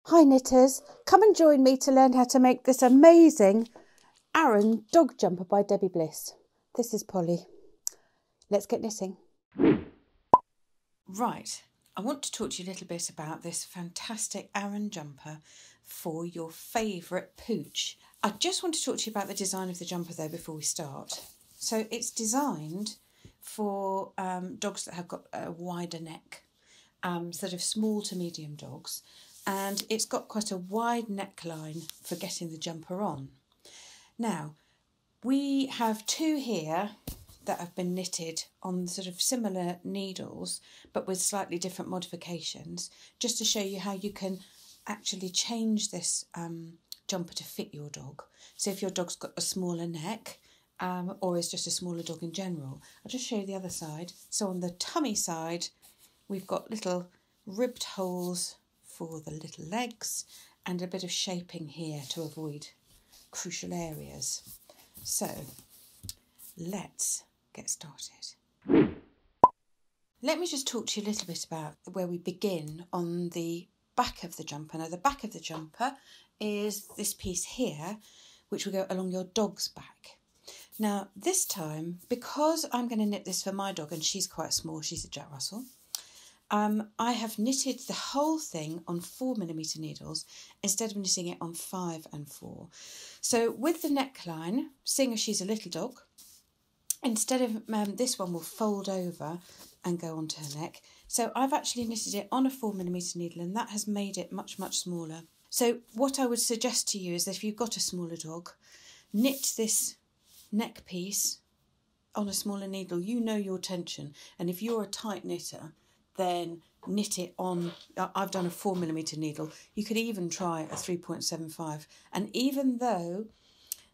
Hi knitters, come and join me to learn how to make this amazing Aran dog jumper by Debbie Bliss. This is Polly. Let's get knitting. Right, I want to talk to you a little bit about this fantastic Aran jumper for your favourite pooch. I just want to talk to you about the design of the jumper though before we start. So it's designed for dogs that have got a wider neck, sort of small to medium dogs. And it's got quite a wide neckline for getting the jumper on. Now, we have two here that have been knitted on sort of similar needles, but with slightly different modifications, just to show you how you can actually change this jumper to fit your dog. So if your dog's got a smaller neck, or is just a smaller dog in general, I'll just show you the other side. So on the tummy side, we've got little ribbed holes for the little legs and a bit of shaping here to avoid crucial areas. So let's get started. Let me just talk to you a little bit about where we begin on the back of the jumper. Now the back of the jumper is this piece here, which will go along your dog's back. Now this time, because I'm going to knit this for my dog and she's quite small, she's a Jack Russell, I have knitted the whole thing on 4mm needles instead of knitting it on 5 and 4. So with the neckline, seeing as she's a little dog, instead of this one will fold over and go onto her neck. So I've actually knitted it on a 4mm needle and that has made it much, much smaller. So what I would suggest to you is that if you've got a smaller dog, knit this neck piece on a smaller needle. You know your tension, and if you're a tight knitter, then knit it on, I've done a 4mm needle. You could even try a 3.75. And even though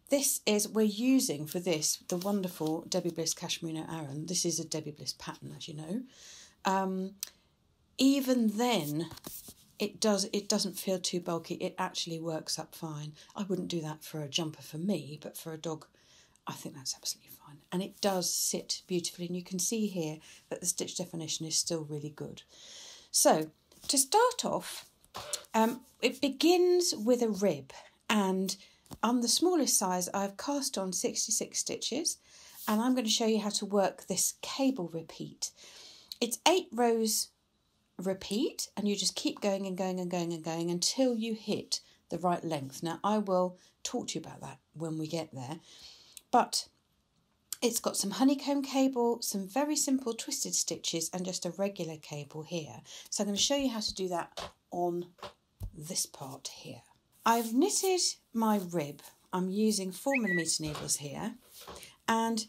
this is, we're using for this the wonderful Debbie Bliss Cashmerino Aran, this is a Debbie Bliss pattern, as you know, even then it doesn't feel too bulky. It actually works up fine. I wouldn't do that for a jumper for me, but for a dog, I think that's absolutely fine. And it does sit beautifully. And you can see here that the stitch definition is still really good. So to start off, it begins with a rib. And on the smallest size, I've cast on 66 stitches. And I'm going to show you how to work this cable repeat. It's 8 rows repeat. And you just keep going and going and going and going until you hit the right length. Now, I will talk to you about that when we get there. But it's got some honeycomb cable, some very simple twisted stitches and just a regular cable here. So I'm going to show you how to do that on this part here. I've knitted my rib. I'm using 4mm needles here. And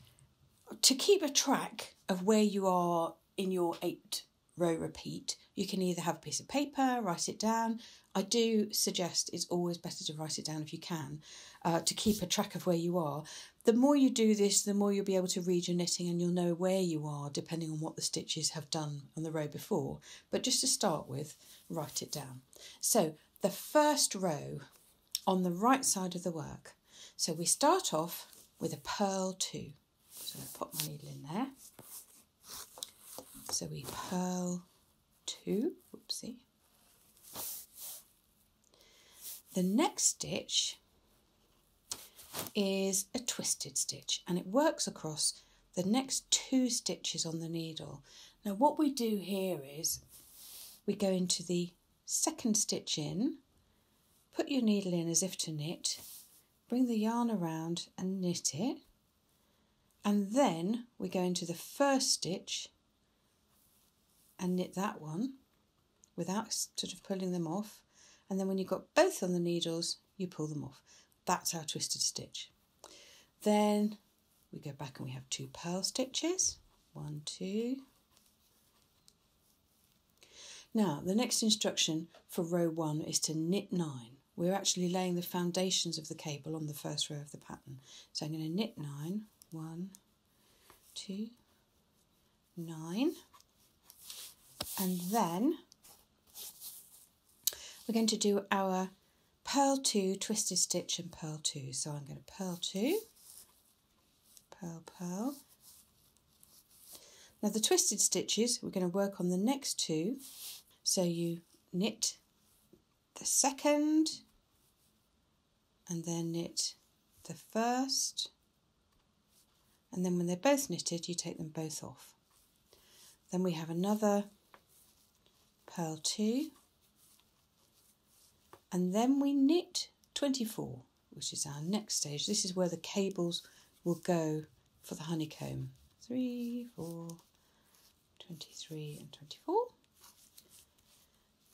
to keep a track of where you are in your 8-row repeat, you can either have a piece of paper, write it down. I do suggest it's always better to write it down if you can, to keep a track of where you are. The more you do this, the more you'll be able to read your knitting and you'll know where you are depending on what the stitches have done on the row before. But just to start with, write it down. So the first row on the right side of the work. So we start off with a purl 2. So I'll pop my needle in there. So we purl 2, whoopsie. The next stitch is a twisted stitch and it works across the next 2 stitches on the needle. Now what we do here is we go into the second stitch in, put your needle in as if to knit, bring the yarn around and knit it, and then we go into the first stitch and knit that one without sort of pulling them off, and then when you've got both on the needles you pull them off. That's our twisted stitch. Then we go back and we have 2 purl stitches. 1, 2. Now the next instruction for row 1 is to knit 9. We're actually laying the foundations of the cable on the first row of the pattern. So I'm going to knit 9. 1, 2, 9. And then we're going to do our purl 2, twisted stitch and purl 2. So I'm going to purl 2, purl, purl. Now the twisted stitches, we're going to work on the next 2. So you knit the second, and then knit the first, and then when they're both knitted you take them both off. Then we have another purl 2, and then we knit 24, which is our next stage. This is where the cables will go for the honeycomb. 3, 4, 23 and 24.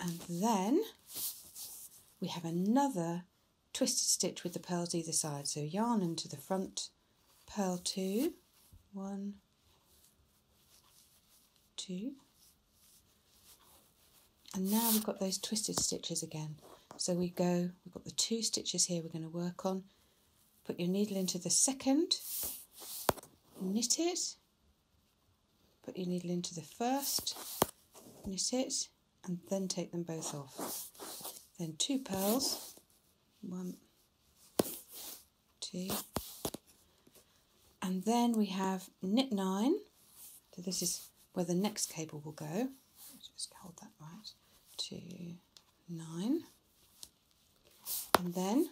And then we have another twisted stitch with the pearls either side. So yarn into the front, purl 2, 1, 2. And now we've got those twisted stitches again. So we've got the 2 stitches here we're going to work on. Put your needle into the second, knit it, put your needle into the first, knit it, and then take them both off. Then 2 purls, 1, 2, and then we have knit 9. So this is where the next cable will go. Just hold that right. 2, 9, and then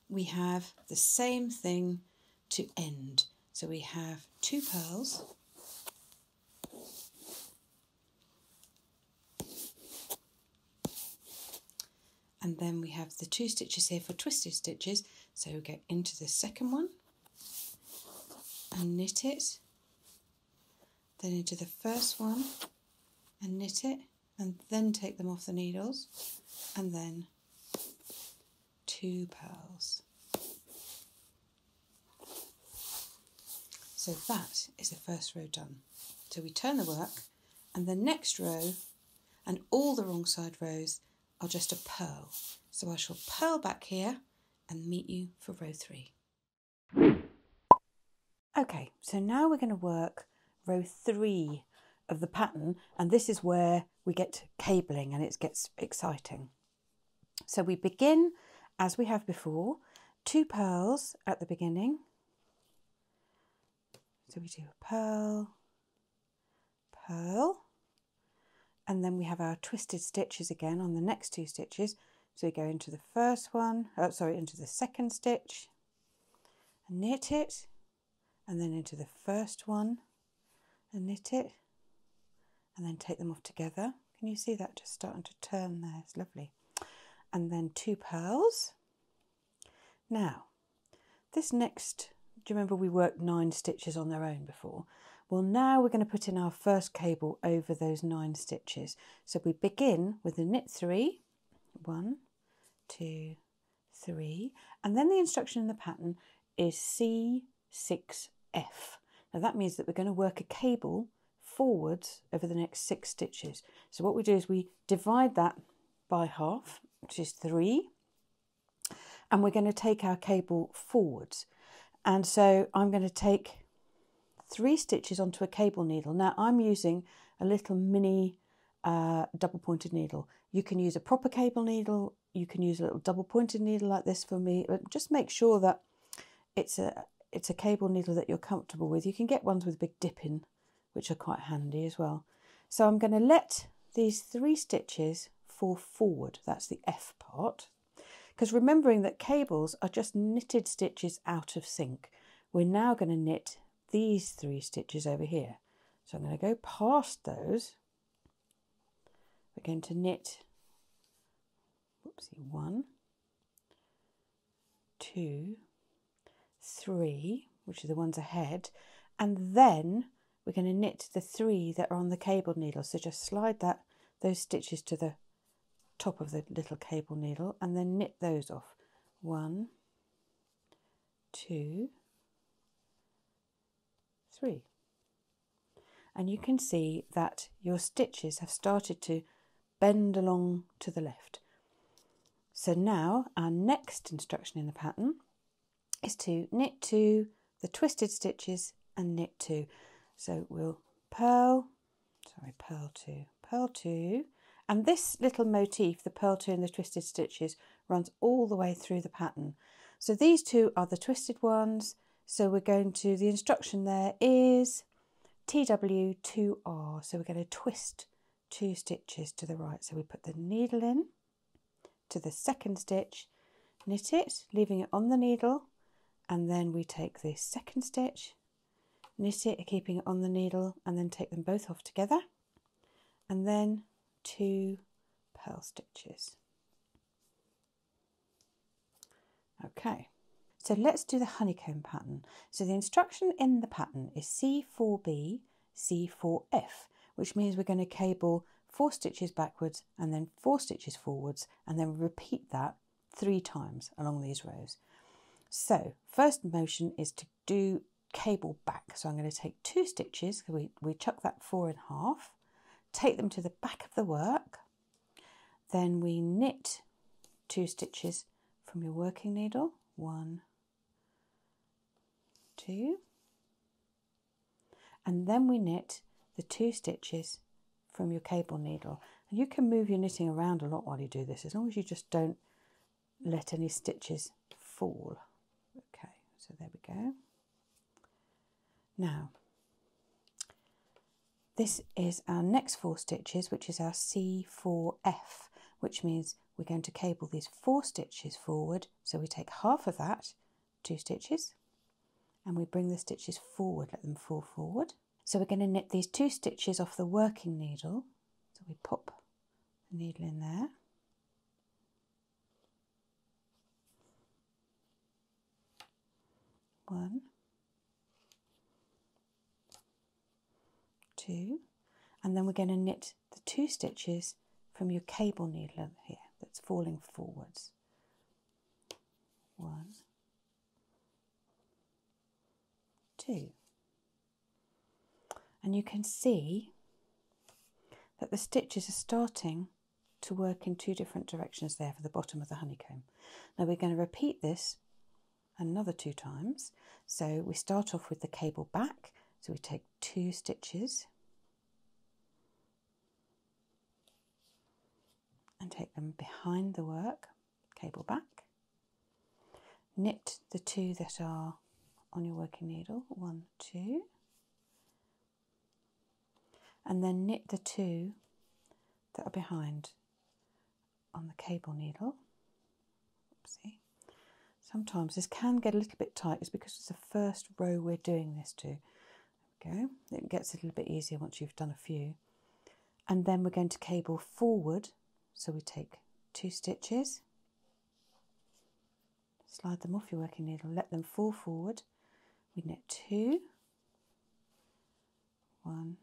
we have the same thing to end. So we have 2 purls, and then we have the 2 stitches here for twisted stitches. So we go into the second one and knit it, then into the first one and knit it, and then take them off the needles, and then 2 purls. So that is the first row done. So we turn the work, and the next row and all the wrong side rows are just a purl. So I shall purl back here and meet you for row 3. Okay, so now we're going to work row 3 of the pattern, and this is where we get cabling and it gets exciting. So we begin as we have before, 2 purls at the beginning. So we do a purl, purl, and then we have our twisted stitches again on the next 2 stitches. So we go into the first one, into the second stitch, and knit it, and then into the first one and knit it, and then take them off together. Can you see that just starting to turn there? It's lovely. And then 2 purls. Now, this next, do you remember we worked 9 stitches on their own before? Well, now we're going to put in our first cable over those 9 stitches. So we begin with the knit 3, 1, 2, 3, and then the instruction in the pattern is C6F. Now that means that we're going to work a cable forwards over the next 6 stitches. So what we do is we divide that by half, which is 3, and we're going to take our cable forwards. And so I'm going to take 3 stitches onto a cable needle. Now I'm using a little mini double pointed needle. You can use a proper cable needle, you can use a little double pointed needle like this for me, but just make sure that it's a cable needle that you're comfortable with. You can get ones with a big dip in, which are quite handy as well. So I'm going to let these 3 stitches fall forward, that's the F part, because remembering that cables are just knitted stitches out of sync, we're now going to knit these 3 stitches over here. So I'm going to go past those. We're going to knit 1, 2, 3, which are the ones ahead, and then we're going to knit the 3 that are on the cable needle. So just slide those stitches to the top of the little cable needle and then knit those off. 1, 2, 3. And you can see that your stitches have started to bend along to the left. So now our next instruction in the pattern is to knit 2, the twisted stitches, and knit 2. So we'll purl 2, purl 2, and this little motif, the purl 2 and the twisted stitches, runs all the way through the pattern. So these 2 are the twisted ones, so we're going to, the instruction there is TW2R, so we're going to twist 2 stitches to the right. So we put the needle in, to the second stitch, knit it, leaving it on the needle, and then we take the second stitch, knit it, keeping it on the needle, and then take them both off together, and then 2 purl stitches. Okay, so let's do the honeycomb pattern. So the instruction in the pattern is C4B, C4F, which means we're going to cable 4 stitches backwards and then 4 stitches forwards, and then repeat that 3 times along these rows. So first motion is to do cable back. So I'm going to take 2 stitches, we chuck that 4 in half, take them to the back of the work, then we knit 2 stitches from your working needle, 1, 2, and then we knit the 2 stitches from your cable needle. And you can move your knitting around a lot while you do this, as long as you just don't let any stitches fall. Okay, so there we go. Now, this is our next 4 stitches, which is our C4F, which means we're going to cable these 4 stitches forward. So we take half of that, 2 stitches, and we bring the stitches forward, let them fall forward. So we're going to knit these 2 stitches off the working needle. So we pop the needle in there. One, 2, and then we're going to knit the 2 stitches from your cable needle here that's falling forwards. 1, 2. And you can see that the stitches are starting to work in 2 different directions there for the bottom of the honeycomb. Now we're going to repeat this another 2 times. So we start off with the cable back. So we take 2 stitches and take them behind the work, cable back, knit the 2 that are on your working needle, 1, 2, and then knit the 2 that are behind on the cable needle. Oopsie. Sometimes this can get a little bit tight. It's because it's the first row we're doing this to. There we go. It gets a little bit easier once you've done a few. And then we're going to cable forward. So we take 2 stitches, slide them off your working needle, let them fall forward. We knit 2, 1,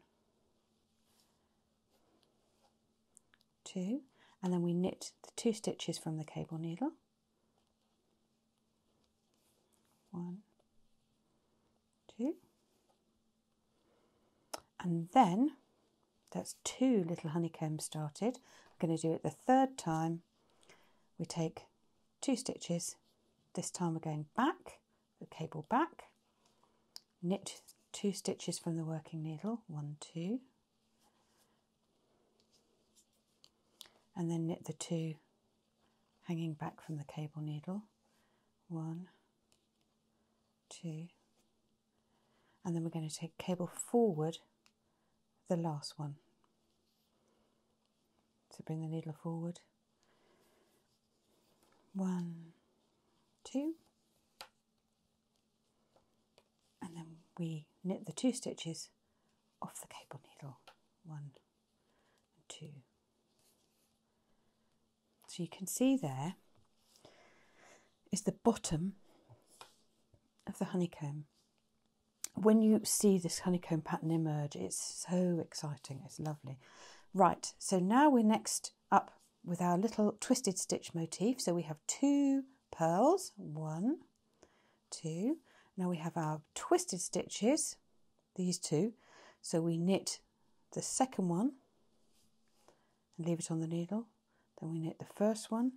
2, and then we knit the 2 stitches from the cable needle. 1, 2, and then that's 2 little honeycombs started. We're going to do it the 3rd time. We take 2 stitches. This time we're going back, the cable back, knit 2 stitches from the working needle, 1, 2, and then knit the 2 hanging back from the cable needle, 1, 2, and then we're going to take cable forward the last one. So bring the needle forward, 1, 2, and then we knit the 2 stitches off the cable needle, 1 and 2. So you can see there is the bottom of the honeycomb. When you see this honeycomb pattern emerge, it's so exciting, it's lovely. Right, so now we're next up with our little twisted stitch motif. So we have 2 pearls, 1, 2. Now we have our twisted stitches, these 2. So we knit the second one and leave it on the needle. Then we knit the first one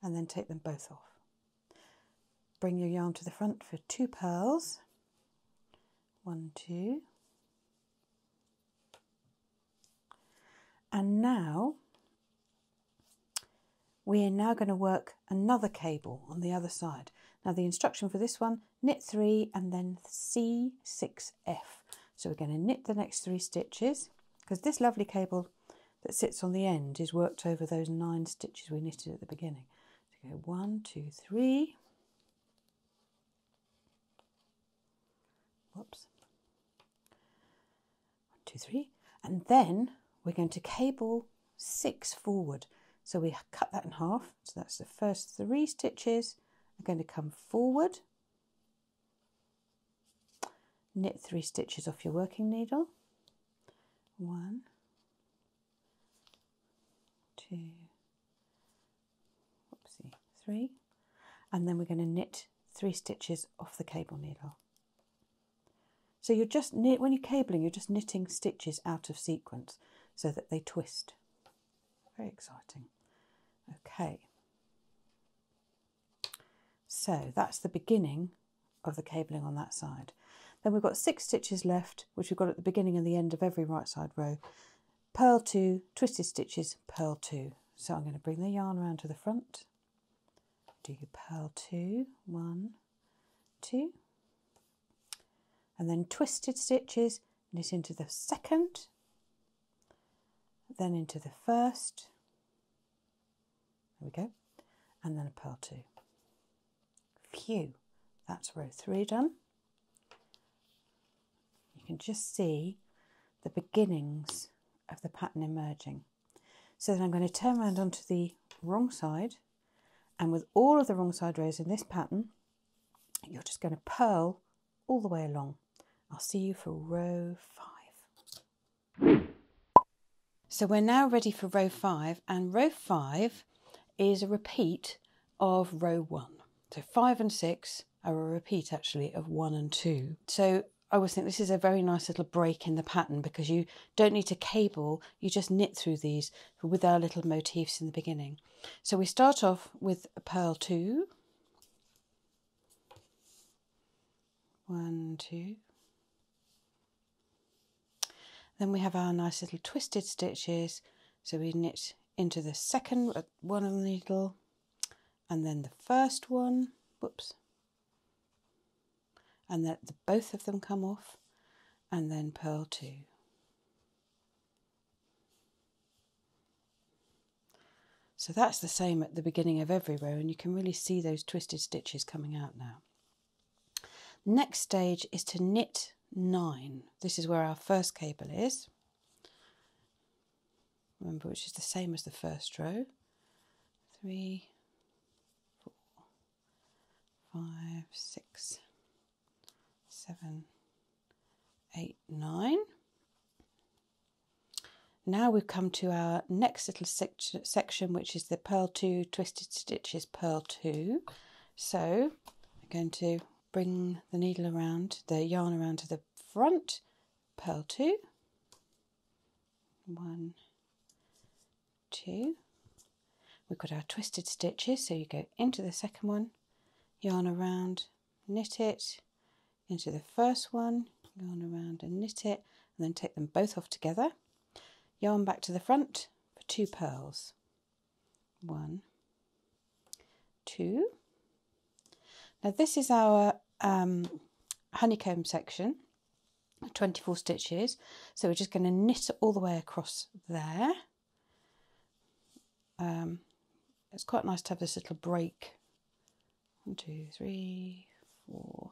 and then take them both off. Bring your yarn to the front for 2 pearls, 1, 2. And now we are now going to work another cable on the other side. Now the instruction for this one, knit 3 and then C6F. So we're going to knit the next 3 stitches, because this lovely cable that sits on the end is worked over those 9 stitches we knitted at the beginning. So go 1, 2, 3. Whoops. 1, 2, 3. And then we're going to cable 6 forward. So we cut that in half. So that's the first 3 stitches are going to come forward. Knit 3 stitches off your working needle. 1, 2, whoopsie, 3. And then we're going to knit 3 stitches off the cable needle. So you're just when you're cabling, you're just knitting stitches out of sequence so that they twist. Very exciting. Okay. So that's the beginning of the cabling on that side. Then we've got 6 stitches left, which we've got at the beginning and the end of every right side row. Purl 2, twisted stitches, purl 2. So I'm going to bring the yarn around to the front. Do your purl 2, 1, 2. And then twisted stitches, knit into the second, then into the first. There we go. And then a purl 2. Phew, that's row 3 done. You can just see the beginnings of the pattern emerging. So then I'm going to turn around onto the wrong side, and with all of the wrong side rows in this pattern, you're just going to purl all the way along. I'll see you for row 5. So we're now ready for row 5, and row 5 is a repeat of row 1. So 5 and 6 are a repeat actually of 1 and 2. So I always think this is a very nice little break in the pattern because you don't need to cable, you just knit through these with our little motifs in the beginning. So we start off with a purl 2, 1, 2. Then we have our nice little twisted stitches. So we knit into the second one on the needle, and then the first one, whoops, and then both of them come off, and then purl 2. So that's the same at the beginning of every row, and you can really see those twisted stitches coming out now. Next stage is to knit 9. This is where our first cable is. Remember, which is the same as the first row. 3, 4, 5, 6, 7, 8, 9. Now we've come to our next little section, which is the purl 2, twisted stitches, purl 2. So I'm going to bring the needle around, the yarn around to the front, purl 2, 1, 2. We've got our twisted stitches, so you go into the second one, yarn around, knit it, into the first one, yarn around and knit it, and then take them both off together. Yarn back to the front for 2 purls. 1, 2. Now this is our honeycomb section, 24 stitches. So we're just going to knit all the way across there. It's quite nice to have this little break. 1, 2, 3, 4,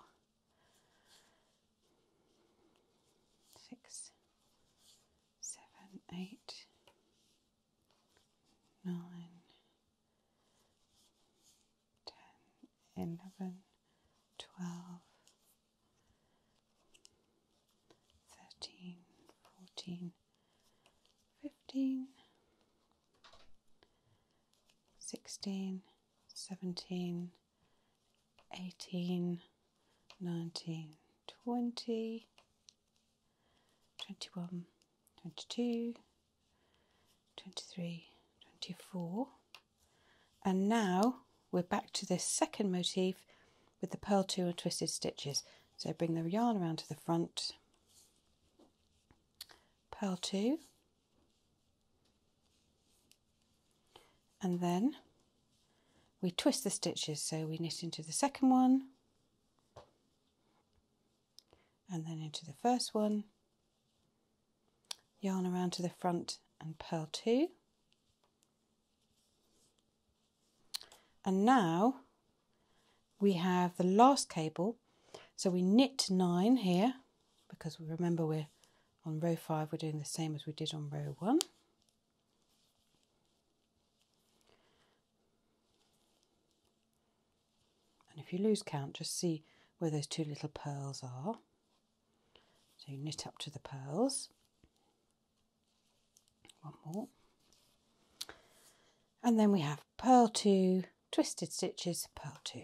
6, 7, 8, 9, 10, 11, 12, 13, 14, 15, 16, 17, 18, 19, 20, 21, 22, 23, 24. And now we're back to this second motif with the purl 2 and twisted stitches. So bring the yarn around to the front, purl 2, and then we twist the stitches. So we knit into the second one, and then into the first one, yarn around to the front and purl 2. And now we have the last cable, so we knit 9 here, because we remember we're on row 5, we're doing the same as we did on row 1. And if you lose count, just see where those 2 little pearls are. So you knit up to the pearls. One more. And then we have purl 2, twisted stitches, purl 2.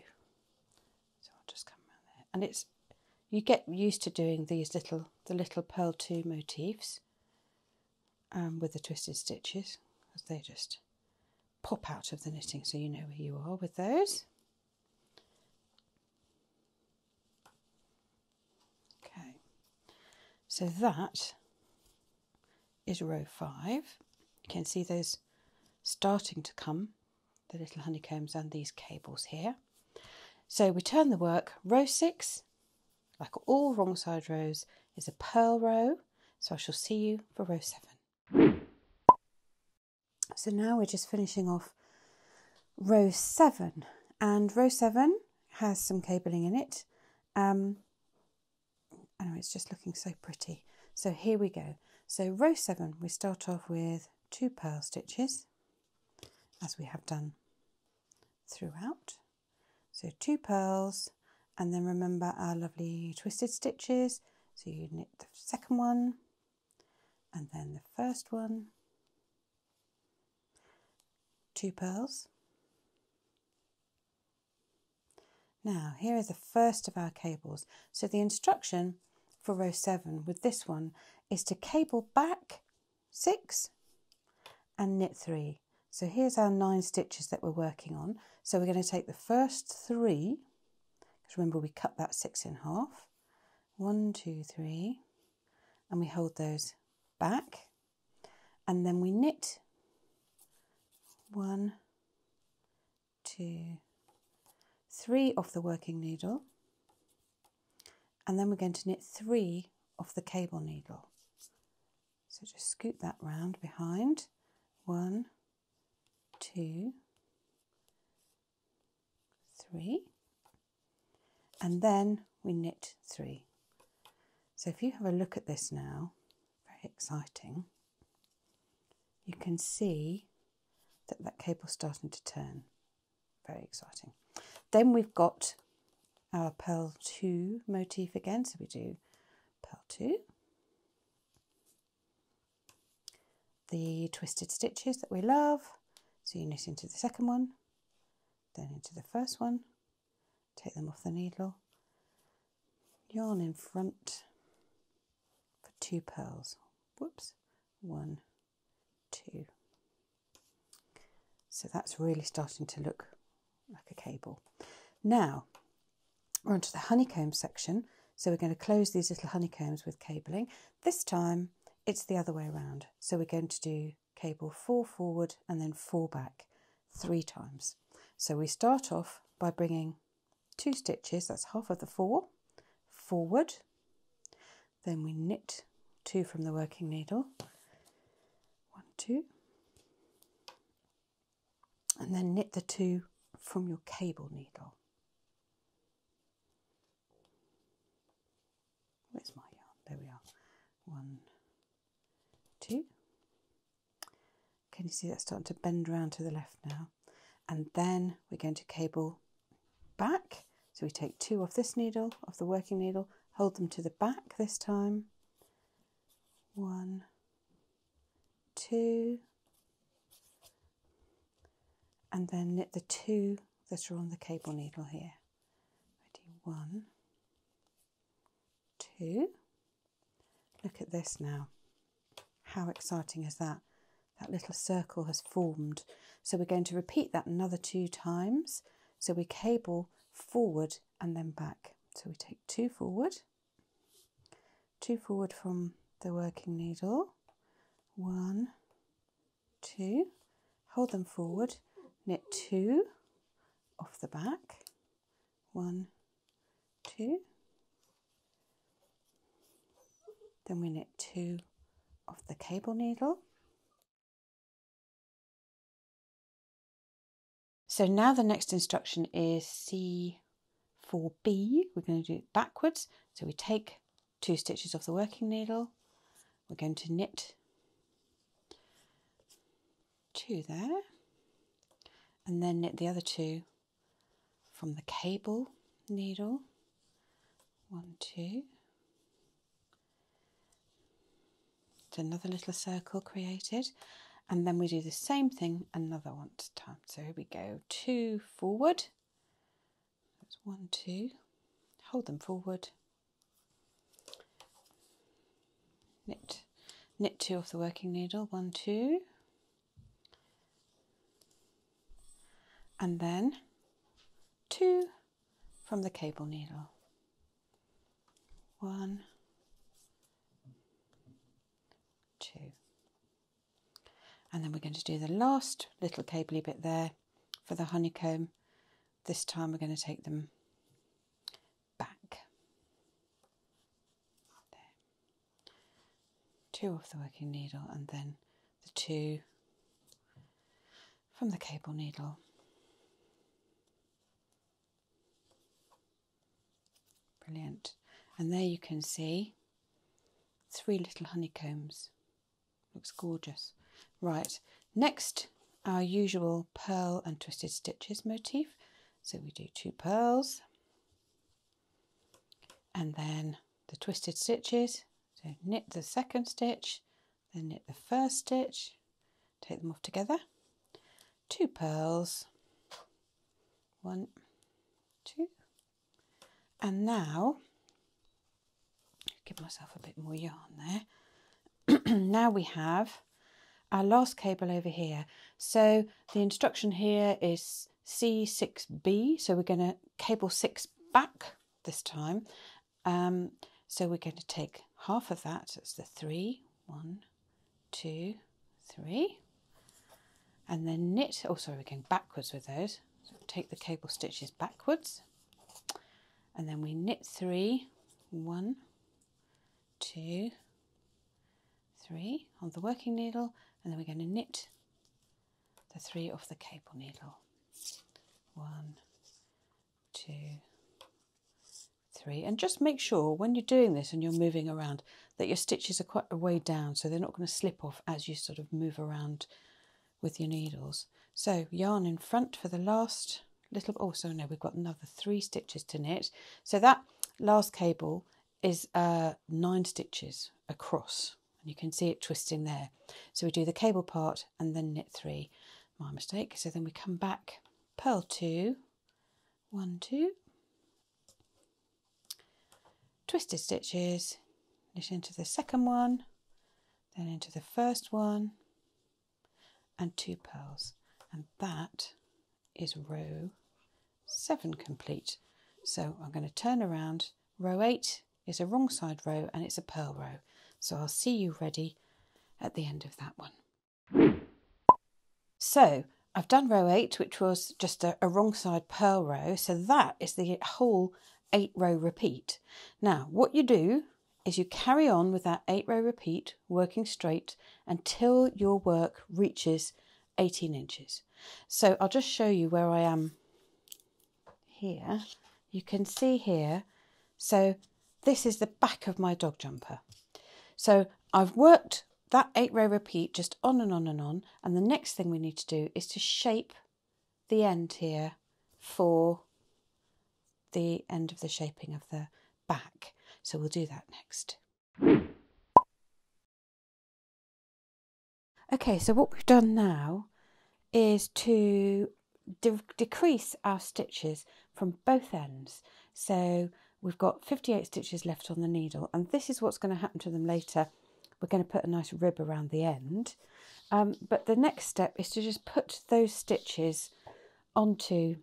So I'll just come around there. And it's, you get used to doing these the little purl 2 motifs with the twisted stitches, because they just pop out of the knitting, so you know where you are with those. Okay, so that is row 5. You can see those starting to come, the little honeycombs and these cables here. So we turn the work. Row 6, like all wrong side rows, is a purl row. So I shall see you for row 7. So now we're just finishing off row 7, and row 7 has some cabling in it. I know it's just looking so pretty. So here we go. So row 7, we start off with 2 purl stitches, as we have done throughout. So 2 pearls, and then remember our lovely twisted stitches. So you knit the second one, and then the first one, 2 pearls. Now here is the first of our cables. So the instruction for row 7 with this one is to cable back 6 and knit 3. So here's our 9 stitches that we're working on. So we're going to take the first 3, because remember we cut that 6 in half. 1, 2, 3, and we hold those back, and then we knit 1, 2, 3 off the working needle, and then we're going to knit 3 off the cable needle. So just scoot that round behind. 1, 2, 3, and then we knit 3. So if you have a look at this now, very exciting, you can see that that cable's starting to turn. Very exciting. Then we've got our purl 2 motif again, so we do purl 2, the twisted stitches that we love, so you knit into the second one, then into the first one, take them off the needle, yarn in front for 2 pearls. Whoops, 1, 2. So that's really starting to look like a cable. Now we're onto the honeycomb section. So we're going to close these little honeycombs with cabling. This time it's the other way around. So we're going to do cable 4 forward and then 4 back 3 times. So we start off by bringing 2 stitches, that's half of the 4, forward. Then we knit 2 from the working needle. 1, 2. And then knit the 2 from your cable needle. Where's my yarn? There we are. 1, 2. Can you see that starting to bend around to the left now? And then we're going to cable back. So we take 2 off this needle, off the working needle, hold them to the back this time. 1, 2. And then knit the 2 that are on the cable needle here. Ready, 1, 2. Look at this now. How exciting is that? That little circle has formed. So we're going to repeat that another 2 times. So we cable forward and then back. So we take 2 forward from the working needle. 1, 2. Hold them forward. Knit 2 off the back. 1, 2. Then we knit 2 off the cable needle. So now the next instruction is C4B. We're going to do it backwards. So we take 2 stitches off the working needle. We're going to knit 2 there, and then knit the other 2 from the cable needle. 1, 2. It's another little circle created, and then we do the same thing another one time. So here we go, 2 forward. That's 1, 2. Hold them forward. Knit 2 off the working needle. 1, 2. And then 2 from the cable needle. 1, 2. And then we're going to do the last little cabley bit there for the honeycomb. This time we're going to take them back. There. 2 off the working needle, and then the 2 from the cable needle. Brilliant. And there you can see 3 little honeycombs. Looks gorgeous. Right, next our usual pearl and twisted stitches motif. So we do 2 pearls and then the twisted stitches. So knit the second stitch, then knit the first stitch, take them off together, 2 pearls, 1, 2, and now give myself a bit more yarn there. Now we have our last cable over here. So the instruction here is C6B, so we're going to cable 6 back this time. So we're going to take half of that, that's the 3, 1, 2, 3, and then knit, oh sorry, we're going backwards with those, so take the cable stitches backwards, and then we knit 3, 1, 2, 3 on the working needle, and then we're going to knit the 3 off the cable needle. 1, 2, 3, and just make sure when you're doing this and you're moving around that your stitches are quite a way down, so they're not going to slip off as you sort of move around with your needles. So yarn in front for the last little, oh so no, we've got another 3 stitches to knit. So that last cable is 9 stitches across, and you can see it twisting there. So we do the cable part and then knit 3. My mistake. So then we come back, purl 2, 1, 2, twisted stitches, knit into the second one, then into the first one, and 2 pearls, and that is row 7 complete. So I'm going to turn around. Row 8 is a wrong side row and it's a pearl row, so I'll see you ready at the end of that one. So I've done row 8, which was just a wrong side pearl row, so that is the whole 8 row repeat. Now what you do is you carry on with that 8 row repeat, working straight until your work reaches 18 inches. So I'll just show you where I am here. You can see here, so this is the back of my dog jumper. So I've worked that 8 row repeat just on and on and on, and the next thing we need to do is to shape the end here for the end of the shaping of the back. So we'll do that next. Okay, so what we've done now is to decrease our stitches from both ends. So we've got 58 stitches left on the needle, and this is what's going to happen to them later. We're going to put a nice rib around the end, but the next step is to just put those stitches onto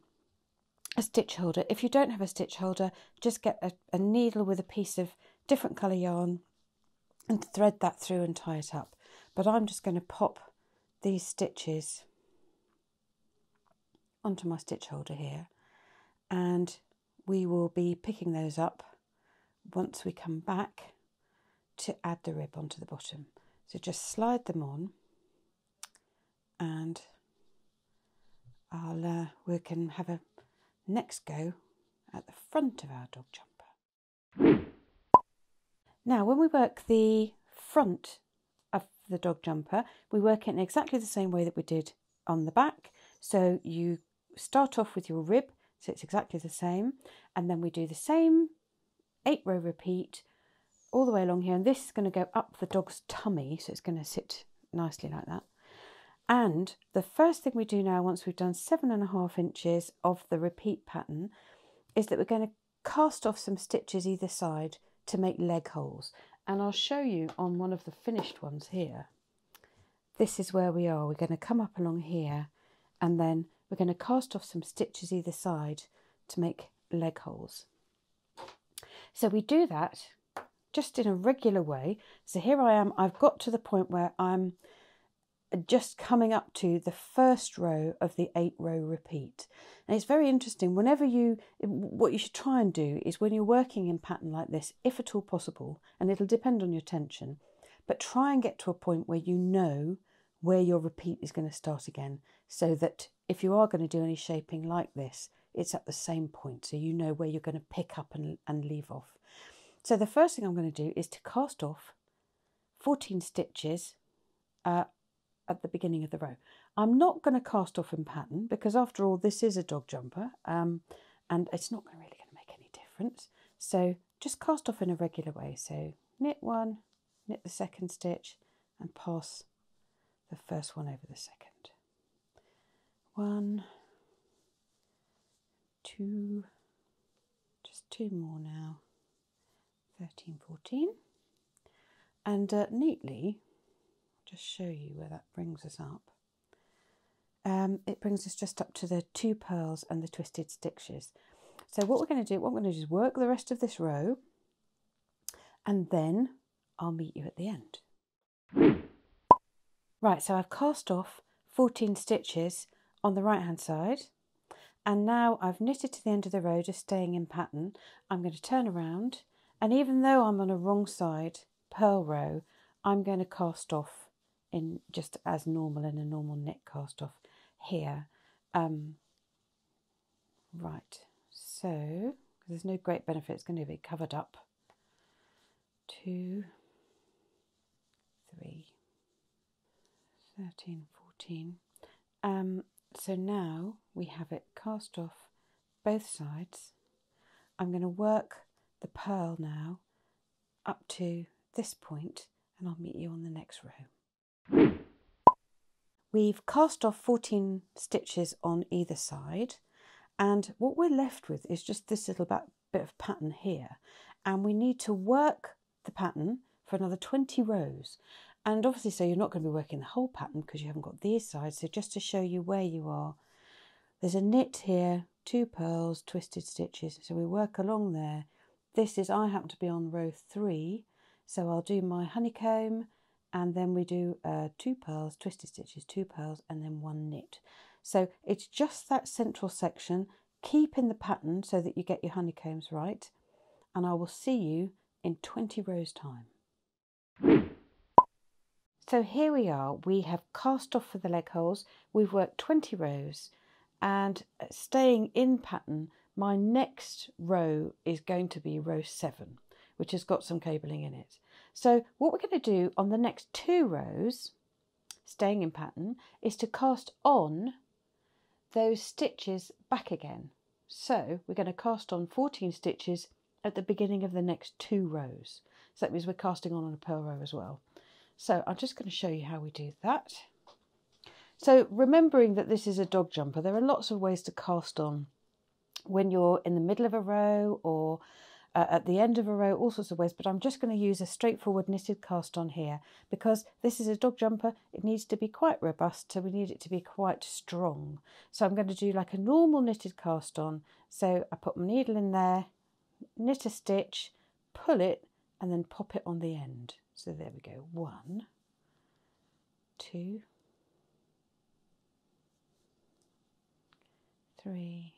a stitch holder. If you don't have a stitch holder, just get a needle with a piece of different colour yarn and thread that through and tie it up. But I'm just going to pop these stitches onto my stitch holder here, and we will be picking those up once we come back to add the rib onto the bottom. So just slide them on, and we can have a next go at the front of our dog jumper. Now, when we work the front of the dog jumper, we work it in exactly the same way that we did on the back. So you start off with your rib, so it's exactly the same, and then we do the same 8-row repeat all the way along here, and this is going to go up the dog's tummy, so it's going to sit nicely like that. And the first thing we do now, once we've done 7.5 inches of the repeat pattern, is that we're going to cast off some stitches either side to make leg holes. And I'll show you on one of the finished ones here. This is where we are. We're going to come up along here, and then we're going to cast off some stitches either side to make leg holes. So we do that just in a regular way. So here I am, I've got to the point where I'm just coming up to the first row of the 8-row repeat. And it's very interesting, what you should try and do is when you're working in pattern like this, if at all possible, and it'll depend on your tension, but try and get to a point where you know where your repeat is going to start again, so that if you are going to do any shaping like this, it's at the same point, so you know where you're going to pick up and leave off. So the first thing I'm going to do is to cast off 14 stitches at the beginning of the row. I'm not going to cast off in pattern because after all this is a dog jumper, and it's not really going to make any difference. So just cast off in a regular way. So knit one, knit the second stitch and pass the first one over the second. 1, 2, just 2 more now, 13, 14, and neatly just show you where that brings us up. It brings us just up to the 2 pearls and the twisted stitches. So what I'm going to do is work the rest of this row, and then I'll meet you at the end. Right, so I've cast off 14 stitches on the right hand side, and now I've knitted to the end of the row, just staying in pattern. I'm going to turn around, and even though I'm on a wrong side purl row, I'm going to cast off in just as normal, in a normal knit cast off here. Right, so there's no great benefit, it's going to be covered up. 2, 3, 13, 14. So now we have it cast off both sides. I'm going to work the purl now up to this point, and I'll meet you on the next row. We've cast off 14 stitches on either side, and what we're left with is just this little bit of pattern here, and we need to work the pattern for another 20 rows. And obviously, so you're not going to be working the whole pattern because you haven't got these sides. So just to show you where you are, there's a knit here, 2 pearls, twisted stitches. So we work along there. I happen to be on row 3, so I'll do my honeycomb, and then we do 2 pearls, twisted stitches, 2 pearls, and then 1 knit. So it's just that central section. Keep in the pattern so that you get your honeycombs right, and I will see you in 20 rows time. So here we are, we have cast off for the leg holes, we've worked 20 rows, and staying in pattern, my next row is going to be row 7, which has got some cabling in it. So what we're going to do on the next 2 rows, staying in pattern, is to cast on those stitches back again. So we're going to cast on 14 stitches at the beginning of the next 2 rows. So that means we're casting on a purl row as well. So I'm just going to show you how we do that. So remembering that this is a dog jumper, there are lots of ways to cast on when you're in the middle of a row or at the end of a row, all sorts of ways, but I'm just going to use a straightforward knitted cast on here because this is a dog jumper. It needs to be quite robust, so we need it to be quite strong. So I'm going to do like a normal knitted cast on. So I put my needle in there, knit a stitch, pull it, and then pop it on the end. So there we go, 1, 2, 3,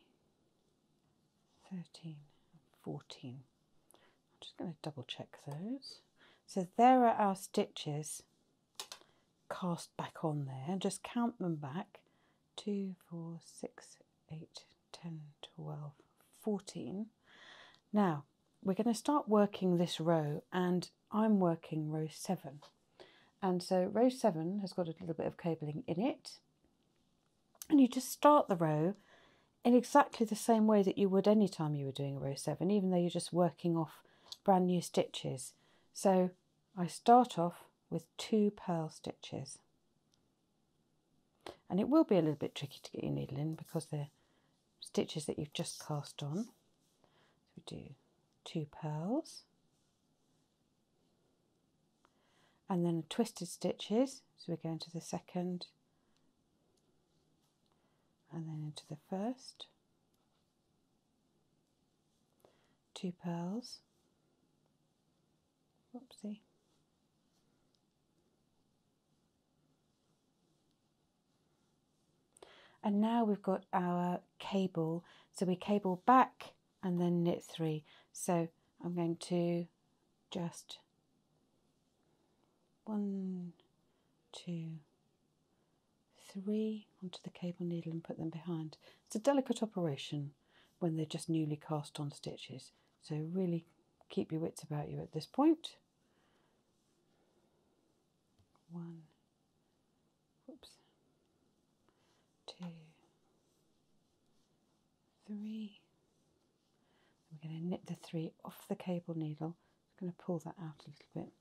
13, 14. I'm just going to double check those. So there are our stitches cast back on there, and just count them back. 2, 4, 6, 8, 10, 12, 14. Now we're going to start working this row, and I'm working row 7. And so row 7 has got a little bit of cabling in it. And you just start the row in exactly the same way that you would any time you were doing a row 7, even though you're just working off brand new stitches. So I start off with 2 purl stitches. And it will be a little bit tricky to get your needle in because they're stitches that you've just cast on. So we do 2 purls. And then twisted stitches. So we go into the second and then into the first. 2 purls. Whoopsie. And now we've got our cable. So we cable back and then knit 3. So I'm going to just 1, 2, 3 onto the cable needle and put them behind. It's a delicate operation when they're just newly cast on stitches. So really keep your wits about you at this point. 1, whoops, 2, 3. We're going to knit the 3 off the cable needle. I'm going to pull that out a little bit.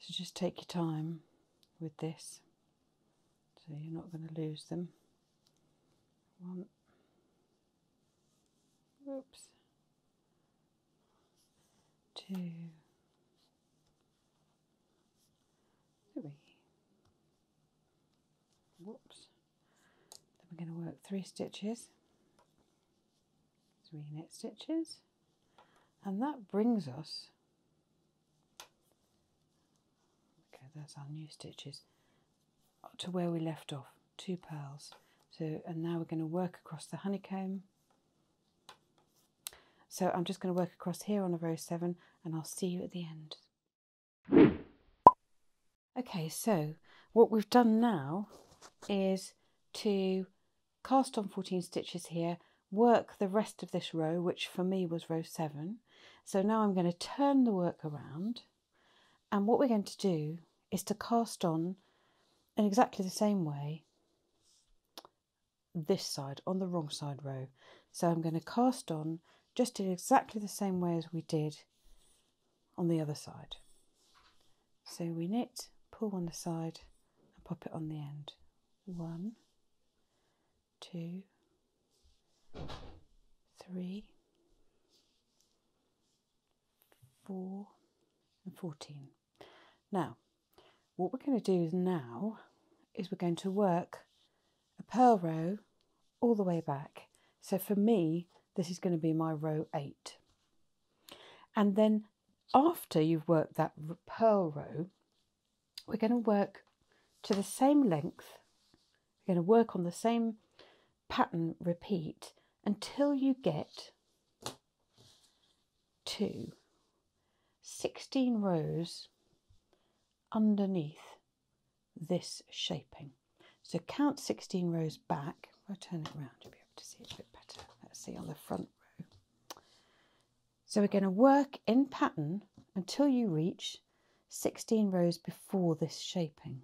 So just take your time with this, so you're not going to lose them. 1, whoops, 2, 3, whoops. Then we're going to work 3 stitches, 3 knit stitches, and that brings us, okay, that's our new stitches, up to where we left off, 2 purls. So, and now we're going to work across the honeycomb. So I'm just going to work across here on a row 7, and I'll see you at the end. Okay, so what we've done now is to cast on 14 stitches here, work the rest of this row, which for me was row 7. So now I'm going to turn the work around, and what we're going to do is to cast on in exactly the same way this side, on the wrong side row. So I'm going to cast on just in exactly the same way as we did on the other side. So we knit, pull on the side and pop it on the end. 1, 2, 3, 4 and 14. Now what we're going to do now is we're going to work a purl row all the way back. So for me this is going to be my row 8, and then after you've worked that purl row, we're going to work to the same length. We're going to work on the same pattern, repeat until you get to 16 rows underneath this shaping. So count 16 rows back. If I turn it around, you'll be able to see it a bit better. Let's see on the front row. So we're going to work in pattern until you reach 16 rows before this shaping.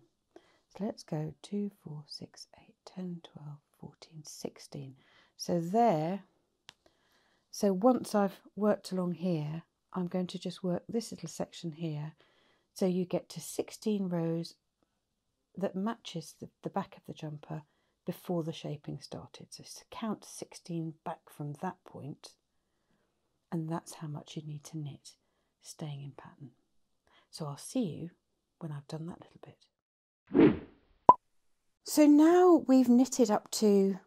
So let's go 2, 4, 6, 8, 10, 12, 14, 16. So there, so once I've worked along here, I'm going to just work this little section here. So you get to 16 rows that matches the back of the jumper before the shaping started. So count 16 back from that point, and that's how much you need to knit, staying in pattern. So I'll see you when I've done that little bit. So now we've knitted up to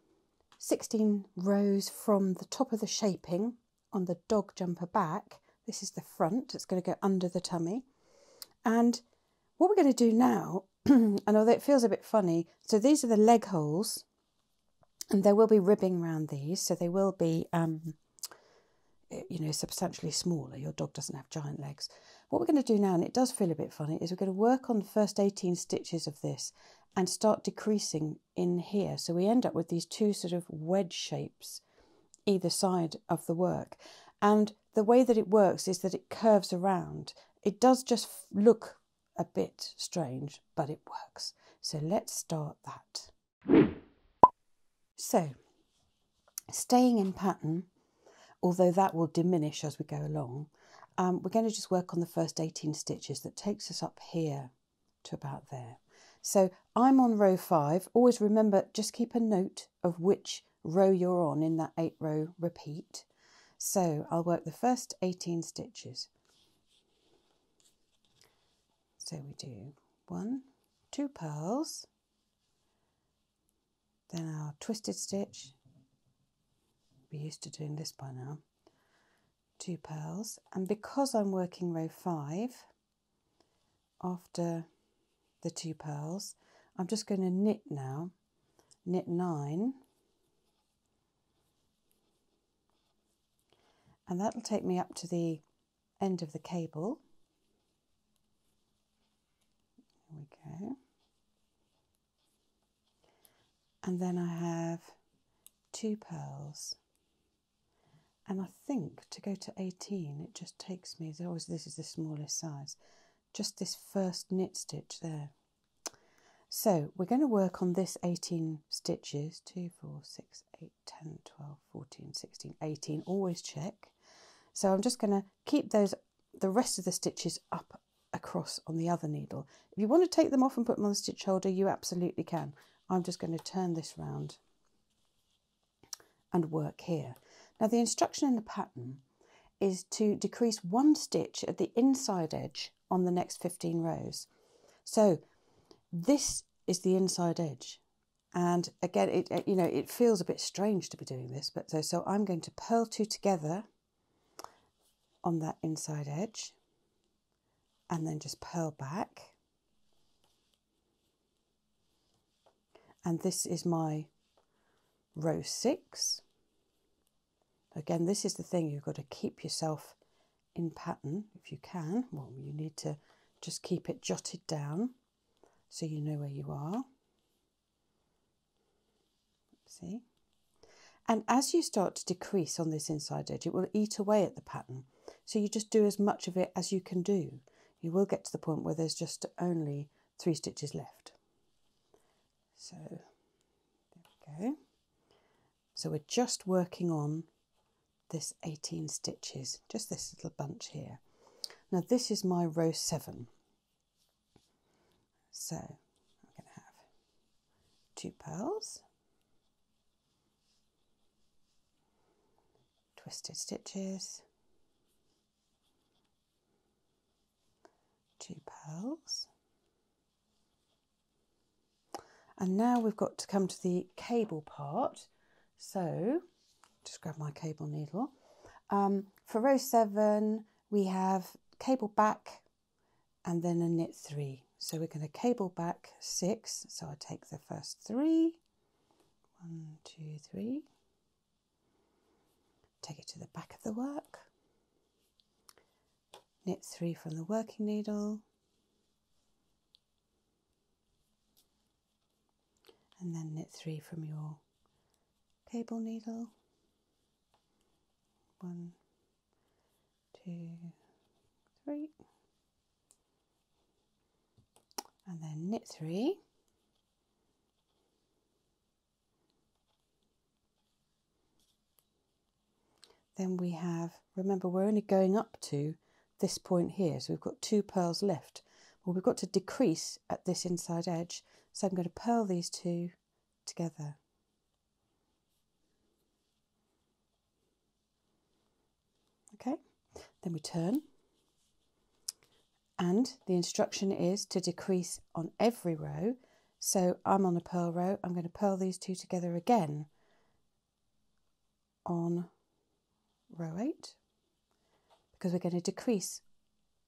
16 rows from the top of the shaping on the dog jumper back. This is the front, it's going to go under the tummy. And what we're going to do now, and although it feels a bit funny, so these are the leg holes, and there will be ribbing around these, so they will be, you know, substantially smaller. Your dog doesn't have giant legs. What we're going to do now, and it does feel a bit funny, is we're going to work on the first 18 stitches of this, and start decreasing in here. So we end up with these two sort of wedge shapes either side of the work. And the way that it works is that it curves around. It does just look a bit strange, but it works. So let's start that. So, staying in pattern, although that will diminish as we go along, we're going to just work on the first 18 stitches. That takes us up here to about there. So I'm on row 5. Always remember, just keep a note of which row you're on in that 8 row repeat. So I'll work the first 18 stitches. So we do 1, 2 purls, then our twisted stitch. Be used to doing this by now. 2 purls, and because I'm working row 5, after the 2 purls, I'm just going to knit now, knit 9, and that'll take me up to the end of the cable. There we go. And then I have 2 purls. And I think to go to 18, it just takes me, always this is the smallest size, just this first knit stitch there. So we're going to work on this 18 stitches, 2, 4, 6, 8, 10, 12, 14, 16, 18, always check. So I'm just going to keep the rest of the stitches up across on the other needle. If you want to take them off and put them on the stitch holder, you absolutely can. I'm just going to turn this round and work here. Now the instruction in the pattern is to decrease 1 stitch at the inside edge on the next 15 rows. So this is the inside edge, and again it feels a bit strange to be doing this, but so I'm going to purl 2 together on that inside edge and then just purl back, and this is my row 6. Again, this is the thing, you've got to keep yourself in pattern if you can. Well, you need to just keep it jotted down so you know where you are. See? And as you start to decrease on this inside edge, it will eat away at the pattern. So you just do as much of it as you can do. You will get to the point where there's just only 3 stitches left. So there we go. So we're just working on this 18 stitches, just this little bunch here. Now this is my row 7. So I'm going to have 2 purls, twisted stitches, 2 purls, and now we've got to come to the cable part. So just grab my cable needle. For row 7 we have cable back and then a knit 3. So we're going to cable back 6. So I take the first 3, 1, 2, 3, take it to the back of the work, knit 3 from the working needle, and then knit 3 from your cable needle. 1, 2, 3, and then knit 3, then we have, remember we're only going up to this point here, so we've got 2 purls left. Well, we've got to decrease at this inside edge, so I'm going to purl these 2 together. Okay, then we turn, and the instruction is to decrease on every row. So I'm on a purl row, I'm going to purl these 2 together again on row 8, because we're going to decrease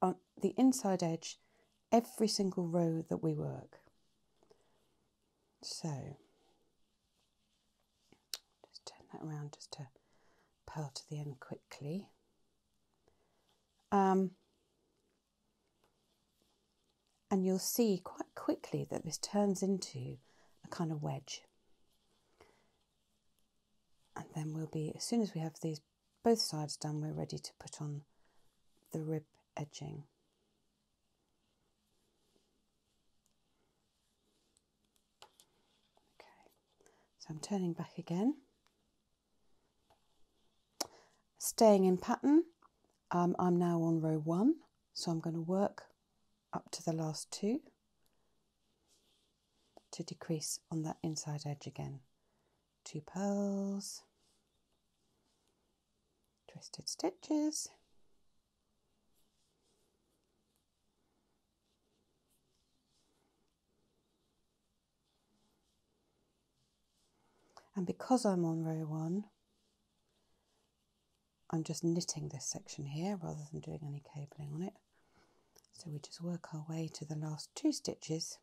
on the inside edge every single row that we work. So just turn that around just to purl to the end quickly. and you'll see quite quickly that this turns into a kind of wedge. And then we'll be, as soon as we have these both sides done, we're ready to put on the rib edging. Okay, so I'm turning back again. Staying in pattern, I'm now on row 1, so I'm going to work up to the last 2 to decrease on that inside edge again. 2 pearls, twisted stitches, and because I'm on row 1, I'm just knitting this section here rather than doing any cabling on it. So we just work our way to the last 2 stitches.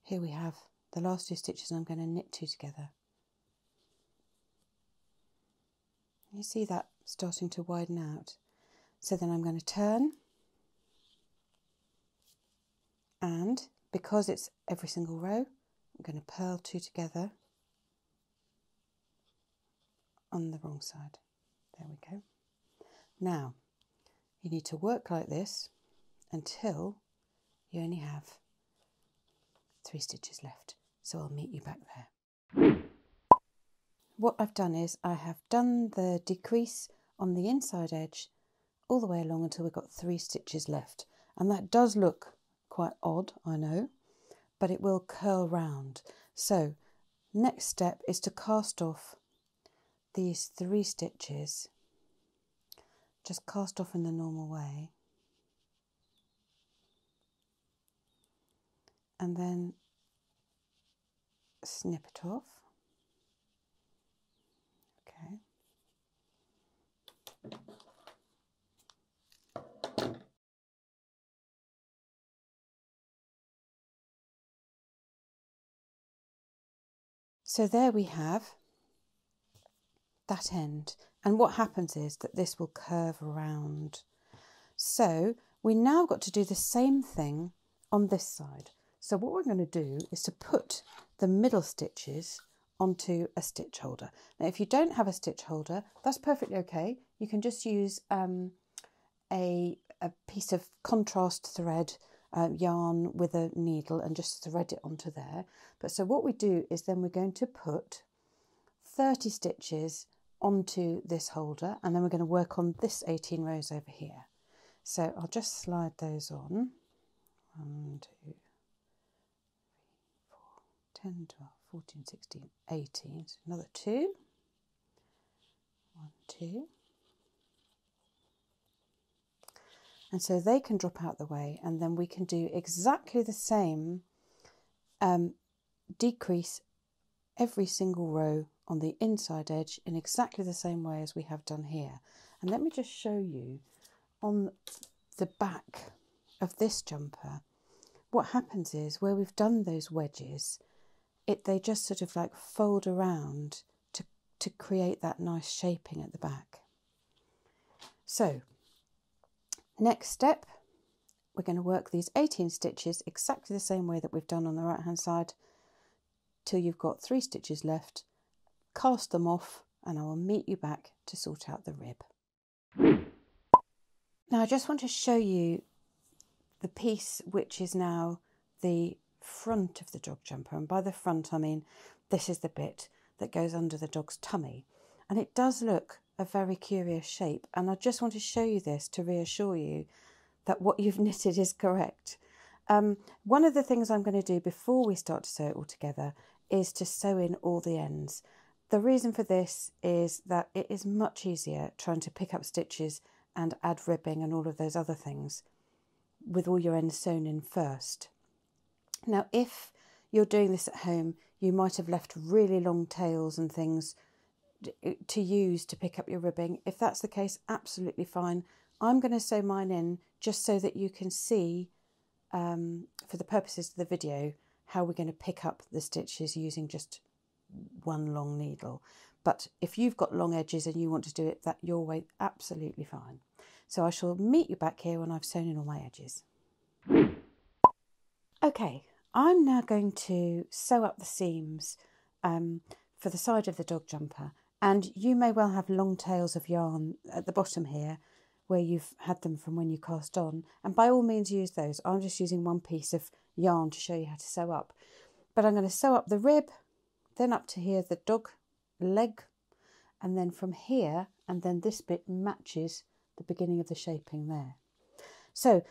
Here we have the last 2 stitches, and I'm going to knit 2 together. You see that starting to widen out. So then I'm going to turn, and because it's every single row, I'm going to purl 2 together on the wrong side. There we go. Now, you need to work like this until you only have 3 stitches left. So I'll meet you back there. What I've done is I have done the decrease on the inside edge all the way along until we've got 3 stitches left. And that does look quite odd, I know, but it will curl round. So next step is to cast off these 3 stitches. Just cast off in the normal way. And then snip it off. Okay. So there we have that end, and what happens is that this will curve around. So we now got to do the same thing on this side. So what we're going to do is to put the middle stitches onto a stitch holder. Now if you don't have a stitch holder, that's perfectly okay. You can just use a piece of contrast thread yarn with a needle and just thread it onto there. But so what we do is then we're going to put 30 stitches onto this holder, and then we're going to work on this 18 rows over here. So I'll just slide those on. 1, 2, 3, 4, 10, 12, 14, 16, 18. So another 2. 1, 2. And so they can drop out the way, and then we can do exactly the same decrease every single row on the inside edge in exactly the same way as we have done here. And let me just show you on the back of this jumper, what happens is where we've done those wedges, they just sort of like fold around to create that nice shaping at the back. So next step, we're going to work these 18 stitches exactly the same way that we've done on the right hand side till you've got 3 stitches left. Cast them off, and I will meet you back to sort out the rib. Now I just want to show you the piece which is now the front of the dog jumper, and by the front I mean this is the bit that goes under the dog's tummy, and it does look a very curious shape, and I just want to show you this to reassure you that what you've knitted is correct. One of the things I'm going to do before we start to sew it all together is to sew in all the ends. The reason for this is that it is much easier trying to pick up stitches and add ribbing and all of those other things with all your ends sewn in first. Now if you're doing this at home, you might have left really long tails and things to use to pick up your ribbing. If that's the case, absolutely fine. I'm going to sew mine in just so that you can see, for the purposes of the video, how we're going to pick up the stitches using just one long needle. but if you've got long edges and you want to do it that your way, absolutely fine. So I shall meet you back here when I've sewn in all my edges. Okay, I'm now going to sew up the seams for the side of the dog jumper, and you may well have long tails of yarn at the bottom here where you've had them from when you cast on, and by all means use those. I'm just using one piece of yarn to show you how to sew up, but I'm going to sew up the rib, then up to here the dog leg, and then from here, and then this bit matches the beginning of the shaping there. So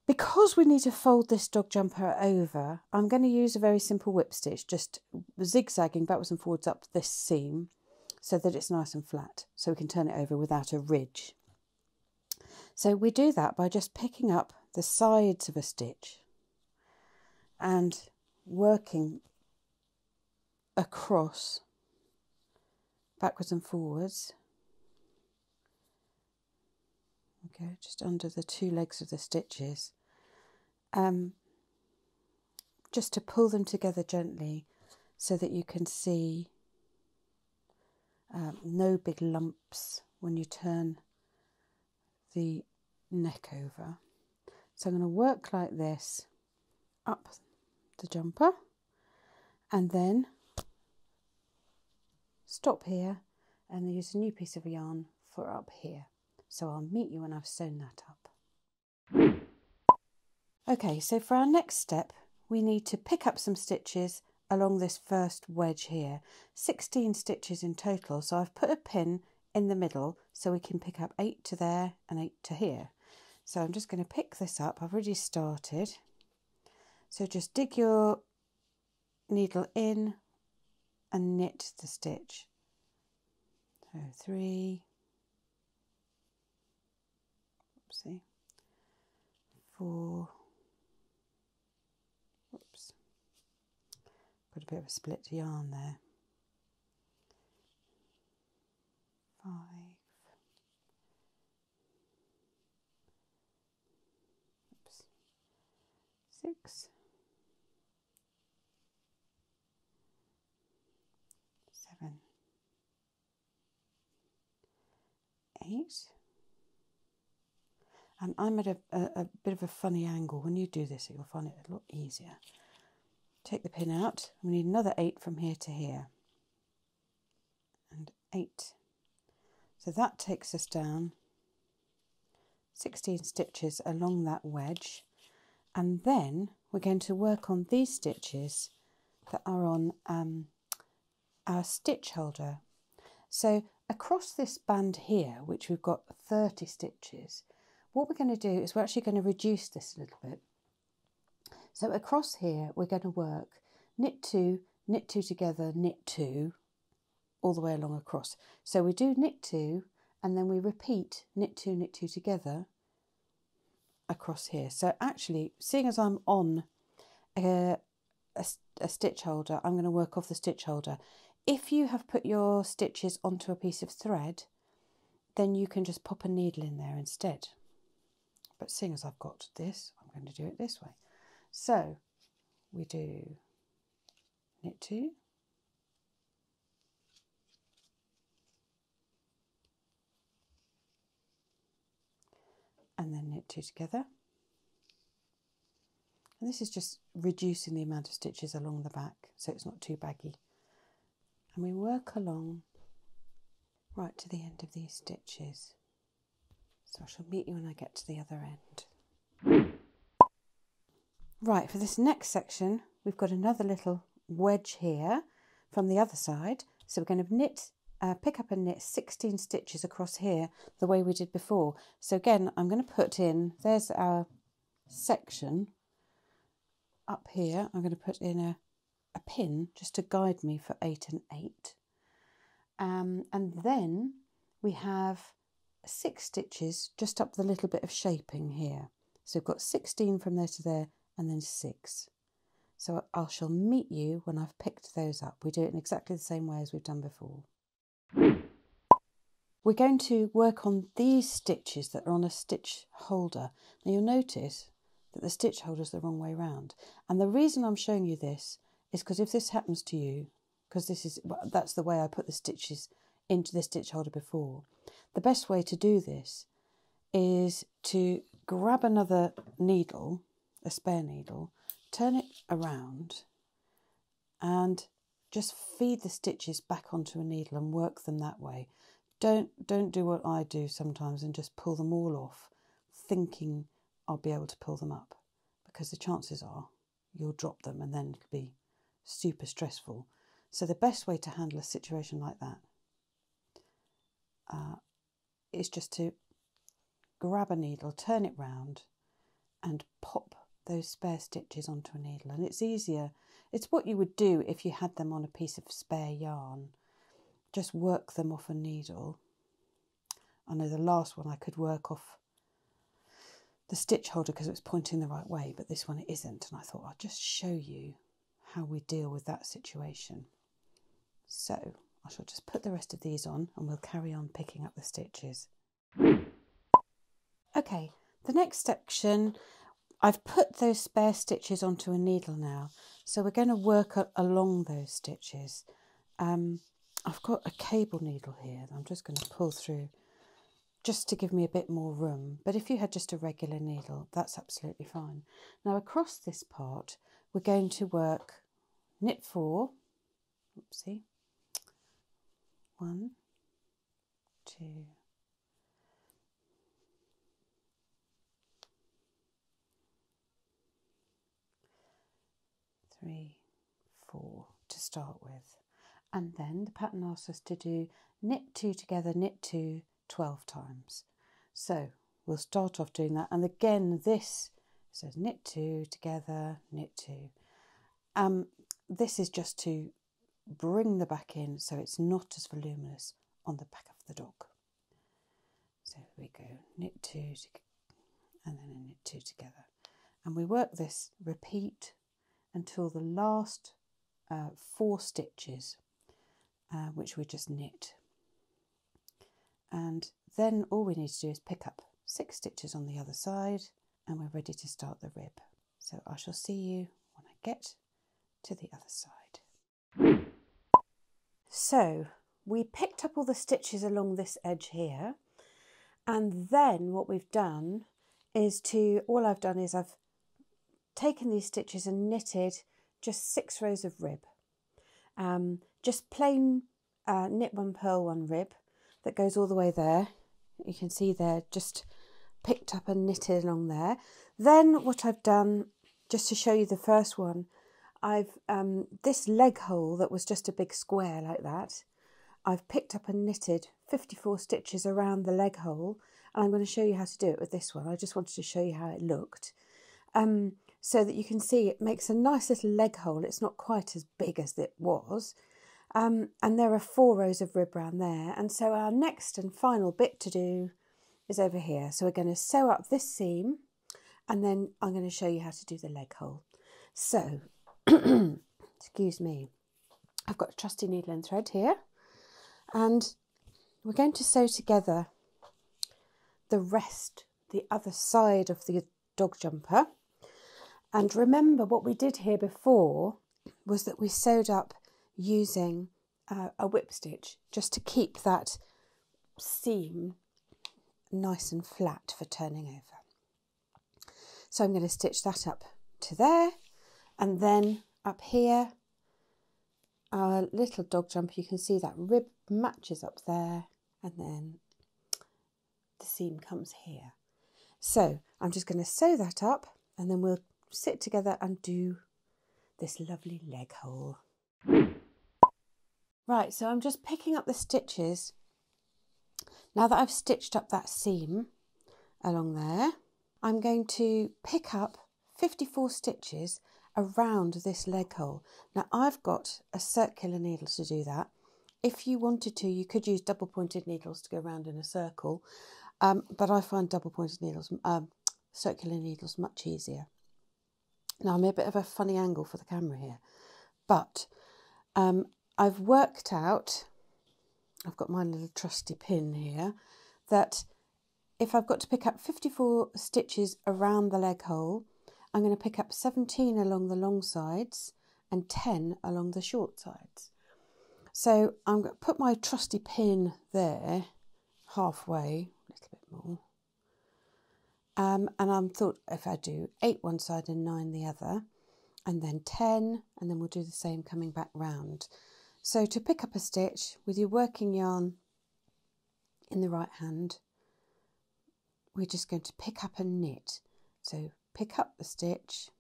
because we need to fold this dog jumper over, I'm going to use a very simple whip stitch, just zigzagging backwards and forwards up this seam so that it's nice and flat, so we can turn it over without a ridge. So we do that by just picking up the sides of a stitch and working across, backwards and forwards. Okay, just under the two legs of the stitches, just to pull them together gently so that you can see no big lumps when you turn the neck over. So I'm going to work like this up the jumper and then stop here and use a new piece of yarn for up here. So I'll meet you when I've sewn that up. Okay, so for our next step we need to pick up some stitches along this first wedge here. 16 stitches in total, so I've put a pin in the middle so we can pick up 8 to there and 8 to here. So I'm just going to pick this up. I've already started. So just dig your needle in and knit the stitch. So 3, oopsie, 4, oops, got a bit of a split yarn there, 5, 6, 7, 8, and I'm at a bit of a funny angle. When you do this, you'll find it a lot easier. Take the pin out. We need another 8 from here to here, and 8. So that takes us down 16 stitches along that wedge, and then we're going to work on these stitches that are on our stitch holder. So across this band here, which we've got 30 stitches, what we're going to do is we're actually going to reduce this a little bit. So across here we're going to work knit 2 together, knit 2 all the way along across. So we do knit 2 and then we repeat knit 2 together across here. So actually, seeing as I'm on a stitch holder, I'm going to work off the stitch holder. If you have put your stitches onto a piece of thread, then you can just pop a needle in there instead. But seeing as I've got this, I'm going to do it this way. So we do knit 2, and then knit 2 together. And this is just reducing the amount of stitches along the back so it's not too baggy. And we work along right to the end of these stitches. So I shall meet you when I get to the other end. Right, for this next section, we've got another little wedge here from the other side. So we're going to knit, pick up and knit 16 stitches across here the way we did before. So again, I'm going to put in, there's our section. Up here, I'm going to put in a pin just to guide me for 8 and 8. And then we have 6 stitches just up the little bit of shaping here. So we've got 16 from there to there and then 6. So I shall meet you when I've picked those up. We do it in exactly the same way as we've done before. We're going to work on these stitches that are on a stitch holder. Now you'll notice that the stitch holder is the wrong way round. And the reason I'm showing you this is because if this happens to you, because that's the way I put the stitches into the stitch holder before. The best way to do this is to grab another needle, a spare needle, turn it around and just feed the stitches back onto a needle and work them that way. Don't do what I do sometimes and just pull them all off thinking I'll be able to pull them up, because the chances are you'll drop them and then it'll be super stressful. So the best way to handle a situation like that is just to grab a needle, turn it round and pop those spare stitches onto a needle. And it's easier, it's what you would do if you had them on a piece of spare yarn. Just work them off a needle. I know the last one I could work off the stitch holder because it was pointing the right way, but this one it isn't, and I thought I'll just show you how we deal with that situation. So I shall just put the rest of these on and we'll carry on picking up the stitches. Okay, the next section, I've put those spare stitches onto a needle now, so we're going to work along those stitches. I've got a cable needle here that I'm just going to pull through just to give me a bit more room, but if you had just a regular needle, that's absolutely fine. Now across this part we're going to work knit 4, oopsie, 1, 2, 3, 4 to start with, and then the pattern asks us to do knit 2 together, knit 2 12 times. So we'll start off doing that, and again this says knit 2 together, knit 2. This is just to bring the back in so it's not as voluminous on the back of the dog. So here we go, knit 2 and then a knit 2 together, and we work this repeat until the last 4 stitches, which we just knit. And then all we need to do is pick up 6 stitches on the other side and we're ready to start the rib. So I shall see you when I get to the other side. So we picked up all the stitches along this edge here, and then what we've done is all I've done is I've taken these stitches and knitted just 6 rows of rib. Just plain knit 1, purl 1 rib that goes all the way there. You can see there, just picked up and knitted along there. Then what I've done, just to show you the first one, I've this leg hole that was just a big square like that, I've picked up and knitted 54 stitches around the leg hole, and I'm going to show you how to do it with this one. I just wanted to show you how it looked, so that you can see it makes a nice little leg hole. It's not quite as big as it was. And there are 4 rows of rib round there, and so our next and final bit to do is over here. So we're going to sew up this seam, and then I'm going to show you how to do the leg hole. So, excuse me, I've got a trusty needle and thread here, and we're going to sew together the other side of the dog jumper. And remember, what we did here before was that we sewed up using a whip stitch just to keep that seam nice and flat for turning over. So I'm going to stitch that up to there, and then up here our little dog jumper, you can see that rib matches up there, and then the seam comes here. So I'm just going to sew that up, and then we'll sit together and do this lovely leg hole. Right, so I'm just picking up the stitches. Now that I've stitched up that seam along there, I'm going to pick up 54 stitches around this leg hole. Now I've got a circular needle to do that. If you wanted to, you could use double pointed needles to go around in a circle, but I find double pointed needles, circular needles, much easier. Now I'm a bit of a funny angle for the camera here, but I've worked out, I've got my little trusty pin here, that if I've got to pick up 54 stitches around the leg hole, I'm going to pick up 17 along the long sides and 10 along the short sides. So I'm going to put my trusty pin there, halfway, a little bit more. And I thought if I do 8 one side and 9 the other, and then 10, and then we'll do the same coming back round. So to pick up a stitch with your working yarn in the right hand, we're just going to pick up and knit. So pick up the stitch,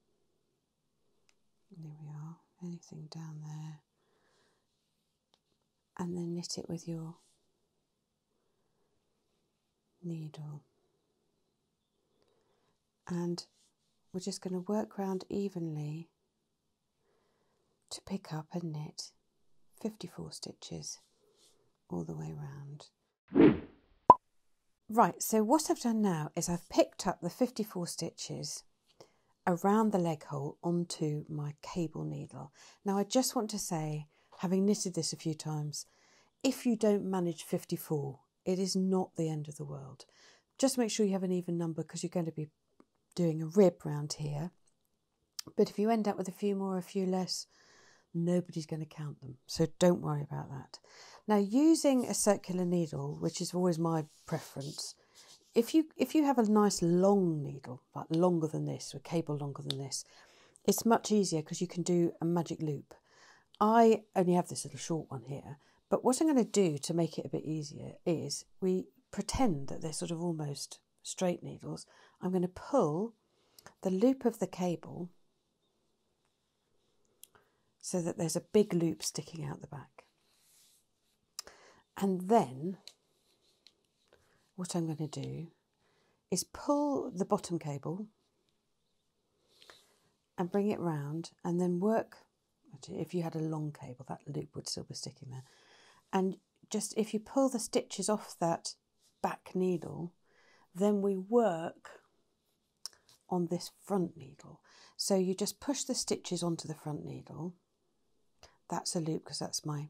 there we are, anything down there, and then knit it with your needle. And we're just going to work round evenly to pick up and knit 54 stitches all the way round. Right, so what I've done now is I've picked up the 54 stitches around the leg hole onto my cable needle. Now I just want to say, having knitted this a few times, if you don't manage 54, it is not the end of the world. Just make sure you have an even number because you're going to be doing a rib round here. But if you end up with a few more or a few less, nobody's going to count them. So don't worry about that. Now, using a circular needle, which is always my preference, if you have a nice long needle, like longer than this, or a cable longer than this, it's much easier because you can do a magic loop. I only have this little short one here, but what I'm going to do to make it a bit easier is we pretend that they're sort of almost straight needles. I'm going to pull the loop of the cable so that there's a big loop sticking out the back. And then what I'm going to do is pull the bottom cable and bring it round, and then work. If you had a long cable, that loop would still be sticking there. And just if you pull the stitches off that back needle, then we work on this front needle. So you just push the stitches onto the front needle. That's a loop because that's my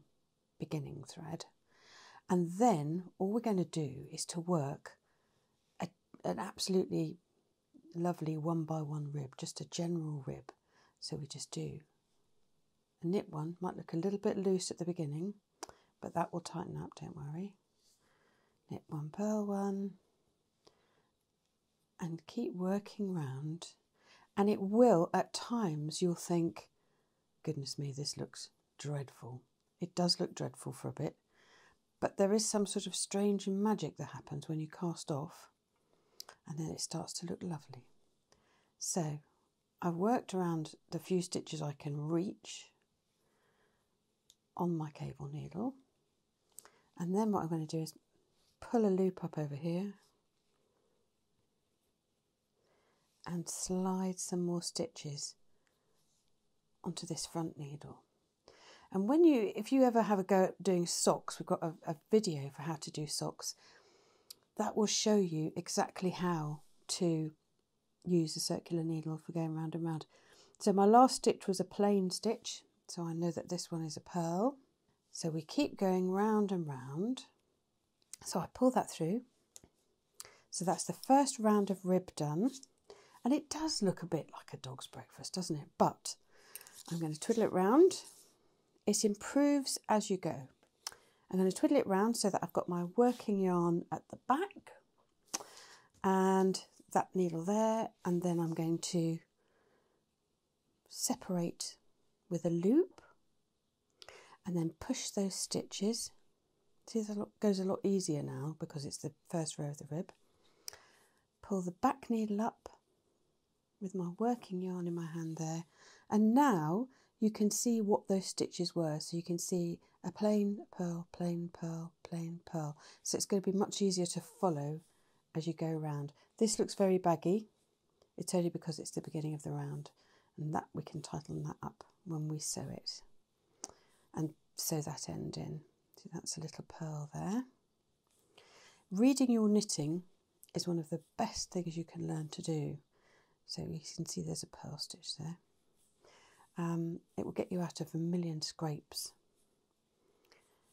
beginning thread. And then all we're going to do is to work an absolutely lovely 1 by 1 rib, just a general rib. So we just do a knit one, might look a little bit loose at the beginning, but that will tighten up, don't worry. Knit 1, purl 1, and keep working round. And it will, at times, you'll think, goodness me, this looks dreadful. It does look dreadful for a bit, but there is some sort of strange magic that happens when you cast off, and then it starts to look lovely. So I've worked around the few stitches I can reach on my cable needle, and then what I'm going to do is pull a loop up over here and slide some more stitches onto this front needle. And if you ever have a go at doing socks, we've got a video for how to do socks that will show you exactly how to use a circular needle for going round and round. So my last stitch was a plain stitch, so I know that this one is a purl. So we keep going round and round. So I pull that through. So that's the first round of rib done. And it does look a bit like a dog's breakfast, doesn't it? But I'm going to twiddle it round. It improves as you go. I'm going to twiddle it round so that I've got my working yarn at the back and that needle there, and then I'm going to separate with a loop and then push those stitches. See, that goes a lot easier now because it's the first row of the rib. Pull the back needle up with my working yarn in my hand there, and now you can see what those stitches were. So you can see a plain purl, plain purl, plain purl. So it's going to be much easier to follow as you go around. This looks very baggy. It's only because it's the beginning of the round, and that we can tighten that up when we sew it and sew that end in. So that's a little purl there. Reading your knitting is one of the best things you can learn to do. So you can see there's a purl stitch there. It will get you out of a million scrapes.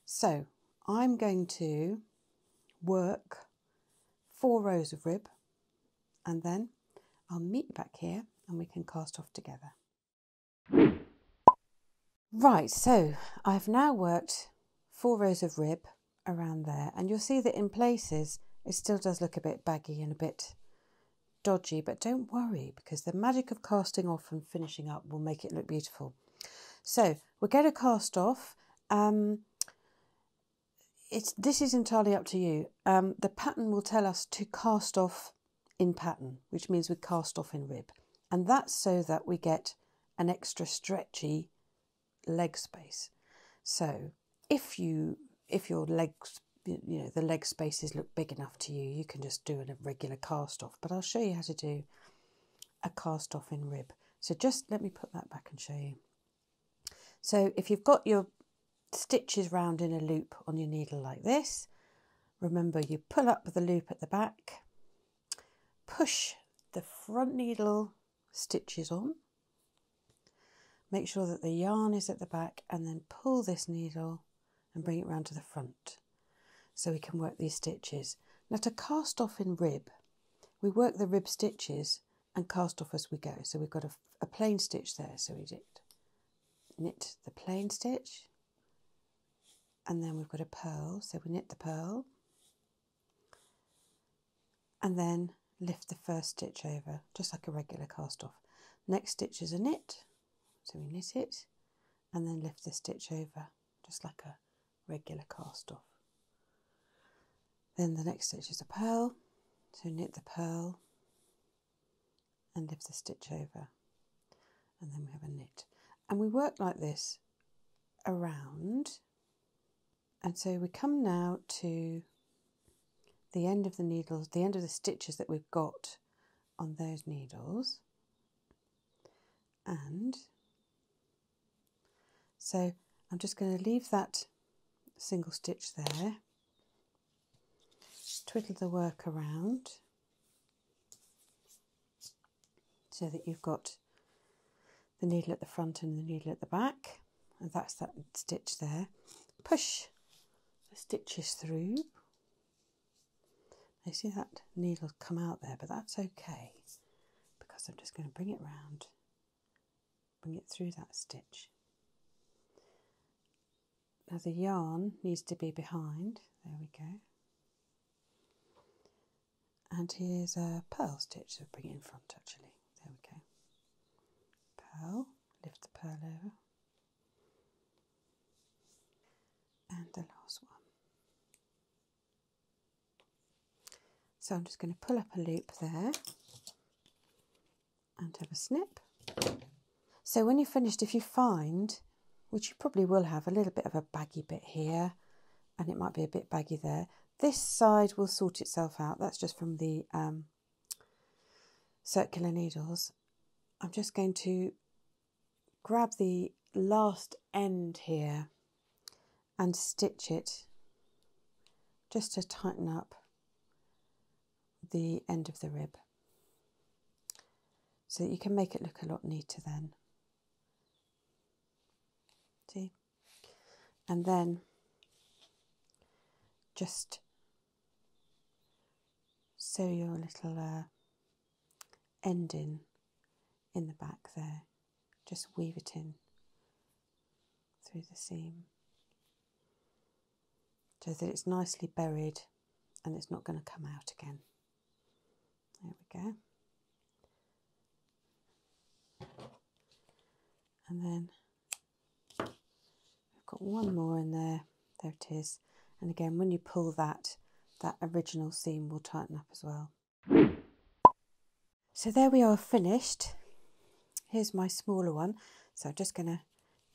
So I'm going to work 4 rows of rib, and then I'll meet you back here and we can cast off together. Right, so I've now worked 4 rows of rib around there, and you'll see that in places it still does look a bit baggy and a bit dodgy, but don't worry, because the magic of casting off and finishing up will make it look beautiful. So we're going to cast off. This is entirely up to you. The pattern will tell us to cast off in pattern, which means we cast off in rib, and that's so that we get an extra stretchy leg space. So if your legs, the leg spaces look big enough to you, you can just do a regular cast off, but I'll show you how to do a cast off in rib. So just let me put that back and show you. So if you've got your stitches round in a loop on your needle like this, remember you pull up with the loop at the back, push the front needle stitches on, make sure that the yarn is at the back, and then pull this needle and bring it round to the front so we can work these stitches. Now to cast off in rib, we work the rib stitches and cast off as we go. So we've got a plain stitch there, so we knit the plain stitch, and then we've got a purl, so we knit the purl, and then lift the first stitch over, just like a regular cast off. Next stitch is a knit, so we knit it, and then lift the stitch over, just like a regular cast off. Then the next stitch is a purl, so knit the purl, and lift the stitch over, and then we have a knit. And we work like this around, and so we come now to the end of the needles, the end of the stitches that we've got on those needles. And so I'm just going to leave that single stitch there, twiddle the work around so that you've got the needle at the front and the needle at the back, and that's that stitch there. Push the stitches through. You see that needle come out there, but that's okay, because I'm just going to bring it round, bring it through that stitch. Now the yarn needs to be behind, there we go. And here's a purl stitch, so bring it in front actually, there we go. Purl, lift the purl over, and the last one. So I'm just going to pull up a loop there and have a snip. So when you're finished, if you find, which you probably will have, a little bit of a baggy bit here, and it might be a bit baggy there, this side will sort itself out. That's just from the circular needles. I'm just going to grab the last end here and stitch it just to tighten up the end of the rib, so that you can make it look a lot neater then. See? And then just sew your little end in the back there. Just weave it in through the seam so that it's nicely buried and it's not going to come out again. There we go. And then we've got one more in there. There it is. And again, when you pull that original seam will tighten up as well. So there we are, finished. Here's my smaller one. So I'm just going to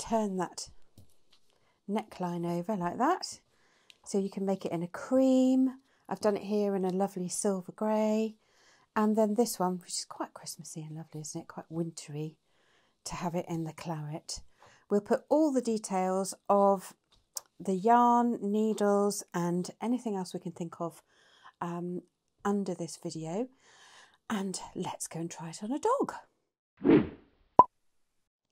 turn that neckline over like that, so you can make it in a cream. I've done it here in a lovely silver grey. And then this one, which is quite Christmassy and lovely, isn't it? Quite wintry to have it in the claret. We'll put all the details of the yarn, needles and anything else we can think of under this video. And let's go and try it on a dog.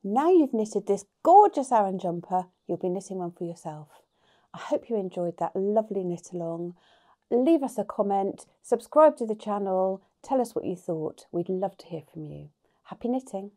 Now you've knitted this gorgeous Aran jumper, you'll be knitting one for yourself. I hope you enjoyed that lovely knit along. Leave us a comment, subscribe to the channel, tell us what you thought. We'd love to hear from you. Happy knitting.